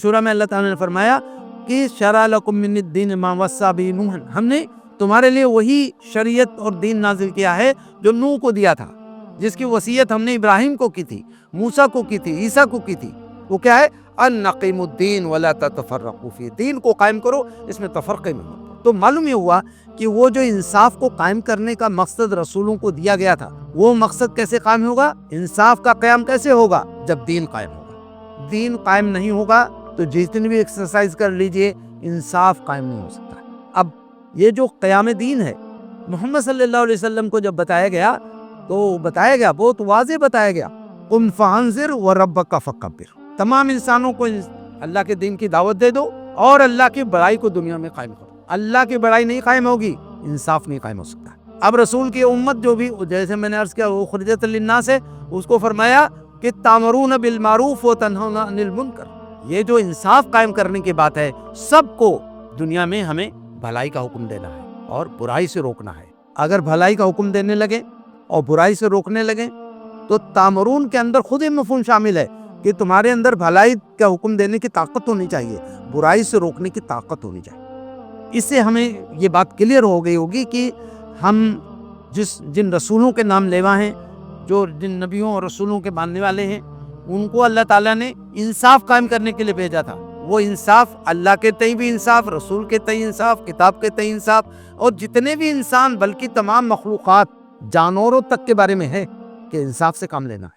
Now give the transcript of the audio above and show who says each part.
Speaker 1: سورہ میں اللہ تعالیٰ نے فرمایا کہ شرع لکم من الدین ما وصی بہ نوح، ہم نے تمہارے لیے وہی شریعت اور دین نازل کیا ہے جو نوح کو دیا تھا، جس کی وصیت ہم نے ابراہیم کو کی تھی، موسیٰ کو کی تھی، عیسیٰ کو کی تھی۔ وہ کیا ہے؟ ان اقیموا الدین ولا تتفرقوا فیہ، دین کو قائم کرو، اس میں تفرقے میں مت۔ تو معلوم یہ ہوا کہ وہ جو انصاف کو قائم کرنے کا مقصد رسولوں کو دیا گیا تھا، وہ مقصد کیسے قائم ہوگا؟ انصاف کا قیام کیسے ہوگا؟ جب دین قائم ہوگا۔ دین قائم نہیں ہوگا تو جتنی بھی ایکسرسائز کر لیجئے، انصاف قائم نہیں ہو سکتا۔ اب یہ جو قیام دین ہے، محمد صلی اللہ علیہ وسلم کو جب بتایا گیا تو بتایا گیا، بہت واضح بتایا گیا، قم فانذر وربک فکبر، تمام انسانوں کو اللہ کے دین کی دعوت دے دو اور اللہ کی بڑائی کو دنیا میں قائم کرو۔ اللہ کی بڑائی نہیں قائم ہوگی، انصاف نہیں قائم ہو سکتا۔ اب رسول کی امت جو بھی، جیسے میں نے عرض کیا، وہ اخرجت للناس ہے، اس کو فرمایا کہ تامرون بالمعروف وتنہون عن المنکر۔ یہ جو انصاف قائم کرنے کی بات ہے، سب کو دنیا میں ہمیں بھلائی کا حکم دینا ہے اور برائی سے روکنا ہے۔ اگر بھلائی کا حکم دینے لگے اور برائی سے روکنے لگے تو تامرون کے اندر خود ہی مفہوم شامل ہے کہ تمہارے اندر بھلائی کا حکم دینے کی طاقت ہونی چاہیے، برائی سے روکنے کی طاقت ہونی چاہیے۔ اس سے ہمیں یہ بات کلیئر ہو گئی ہوگی کہ ہم جن رسولوں کے نام لیوا ہیں، جو جن نبیوں اور رسولوں کے ماننے والے ہیں، ان کو اللہ تعالیٰ نے انصاف قائم کرنے کے لیے بھیجا تھا۔ وہ انصاف اللہ کے تئیں بھی انصاف، رسول کے تئیں انصاف، کتاب کے تئیں انصاف، اور جتنے بھی انسان بلکہ تمام مخلوقات، جانوروں تک کے بارے میں ہے کہ انصاف سے کام لینا ہے۔